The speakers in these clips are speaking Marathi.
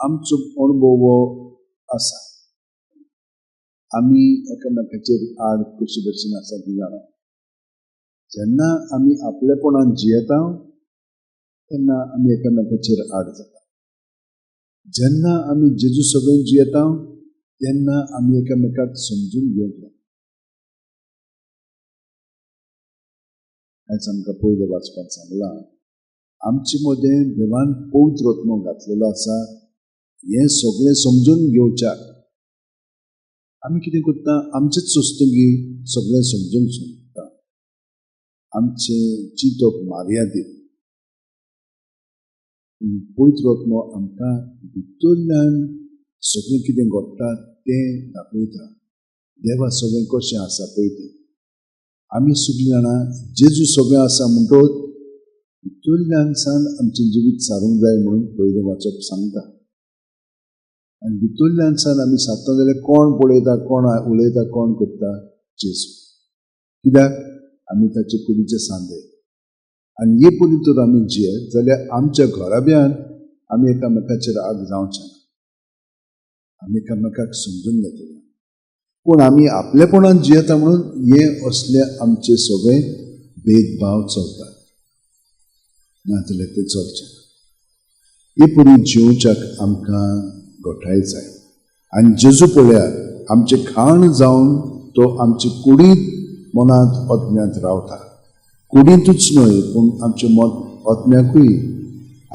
आमचो अनुभव आसा. आमी एकामेकाचेर आड कशी भशेन आसा ती जाणा. जेन्ना आमी आपलेपणान जियेता तेन्ना आमी एकामेकाचेर आड जाता. जेन्ना आमी जेजू सोबत जियेता तेन्ना आमी एकामेकाक समजून घेवंक लागता. आयज आमकां पयलें वाचपाक सांगलां, आमचे मदें देवान पवित्र आत्मो घातलेलो आसा. हें सगळें समजून घेवच्याक आमी कितें करता, आमचेच सोंसतगी सगळें समजूंक सोदता. आमचें चिंतप मर्यादीत. पवित्र आत्मो आमकां भितरल्यान सगळें कितें घडटा तें दाखयता. देवा सगळें कशें आसा पळय तें. आमी सगळीं जाणां जेजू सगळें आसा म्हणटच भितरल्यान सावन आमचें जिवीत सारूंक जाय म्हणून पयलें वाचप सांगता. आनी भितरल्यान सावन आमी सारता जाल्यार कोण पळयता, कोण उलयता, कोण करता? जेजू. कित्याक आमी ताचे कुडीचे सांदे. आनी हे परी तर आमी जियेत जाल्यार आमच्या घराब्यान आमी एकामेकाचेर आड जावचें ना. आमी एकामेकाक समजून घेतले. पूण आमी आपलेपणान जियेता म्हणून हे असले आमचे सगळे भेदभाव चलतात. नाजाल्यार ते चलचे. हे परी जिवच्याक आमकां घोटाय जाय. आनी जेजू पळयात आमचे खाण जावन तो आमचे कुडींत मनांत आत्म्यांत रावता. कुडींतूच न्हय पूण आमचे आत्म्याकूय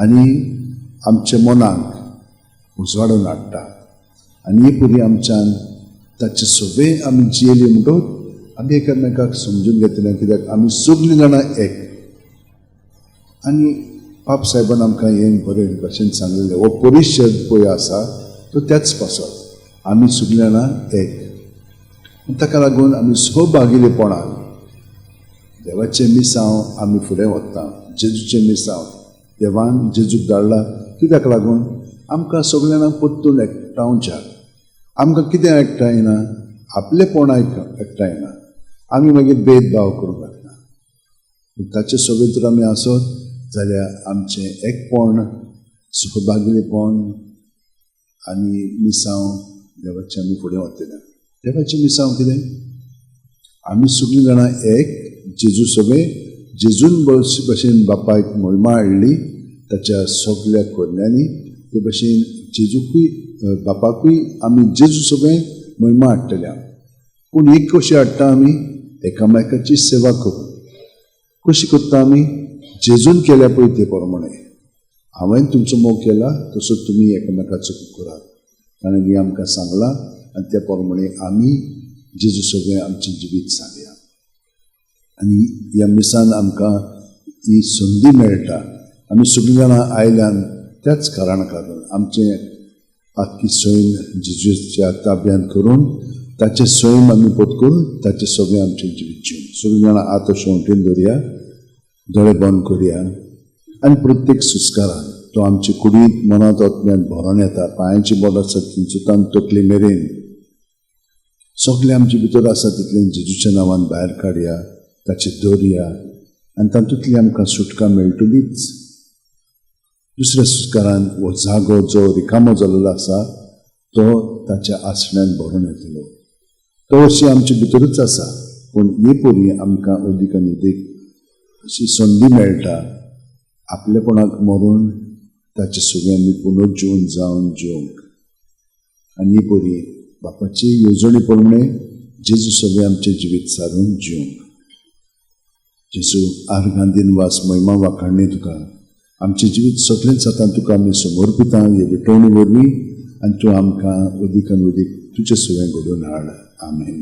आनी आमच्या मनाक उजवाडून हाडटा. आनी हे परी आमच्यान ताचे सगळे आमी जियेली म्हणटच आमी एकामेकाक समजून घेतले. कित्याक आमी सगळीं जाणां एक. आनी पाप साहेबान आमकां हें बरें भशेन सांगलेलें, हो परिशद पळय आसा तो त्याच पासत. आमी सगळीं जाणां एक. ताका लागून आमी सहभागिलीपणान देवाचें मिसांव आमी फुडें व्हरता. जेजूचें मिसांव देवान जेजूक धाडला. कित्याक लागून आमकां सगळीं जाणांक परतून एकठांवच्याक. आमकां कितें एकठांयना? आपलेपणां एकठांयना. आमी मागीर भेदभाव करूंक लागना. ताचे सगळे तर आमी आसत जाल्यार आमचें एकपण, सहभागिलीपण आनी मिसांव देवाचें आमी फुडें व्हरतले. देवाचें मिसांव कितें? आमी सगळीं जाणां एक. जेजू सगळें जेजून भशेन बापायक महिमा हाडली ताच्या सगळ्या कोन्यांनी. ते भशेन जेजूकूय बापाकूय आमी जेजू सगळें महिमा हाडटल्या. पूण ही कशी हाडटा? आमी एकामेकाची सेवा करून. कशी करता आमी? जेजून केल्या पळय ते प्रमाणे. हांवें तुमचो मोग केला तसो तुमी एकामेकाचो करात. ताणें ही आमकां सांगलां आनी त्या प्रमाणे आमी जेजू सगळें आमचें जिवीत सांगया. आनी ह्या मिसान आमकां ही संदी मेळटा. आमी सगळीं जाणां आयल्यान त्याच कारणान आमचें आख्खी सैम जेजूच्या ताब्यांत करून ताचे सैम आमी पत्करून ताचे सगळें आमचें जिवीत जिवन. सगळीं जाणां आतां शेवटेन दवरया, दोळे बंद करया आनी प्रत्येक सुस्कारान तो आमचे कुडींत मनांत आत्म्यांत भरोन येता. पांयाची बोट आसा थिंचुतान तकले मेरेन सगळें आमचे भितर आसा तितलें जेजूच्या नांवान भायर काडया, ताचे दवरया आनी तातूंतली आमकां सुटका मेळटलीच. दुसऱ्या सुस्कारान हो जागो जो रिकामो जाल्लो आसा तो ताच्या आसण्यान भरून येतलो. तो अशी आमचे भितरूच आसा. पूण हे परी आमकां अदीक आनी अदीक अशी संदी मेळटा आपलेपणाक मरून ताचे सगळें आमी पुनर्जीवन जावन जिवंक. आनी ही परी बापाची येवजणी प्रमाणे जेजू सगळें आमचें जिवीत सारून जिवंक. जेजू आर्गांदीन वास महिमा वाखाणणी तुका. आमचें जिवीत सगळेंच आतां तुका आमी समर्पिता हे विटवणी वरवीं. आनी तूं आमकां अदीक आनी अदीक तुजें सगळें घडोवन हाड. आमेन.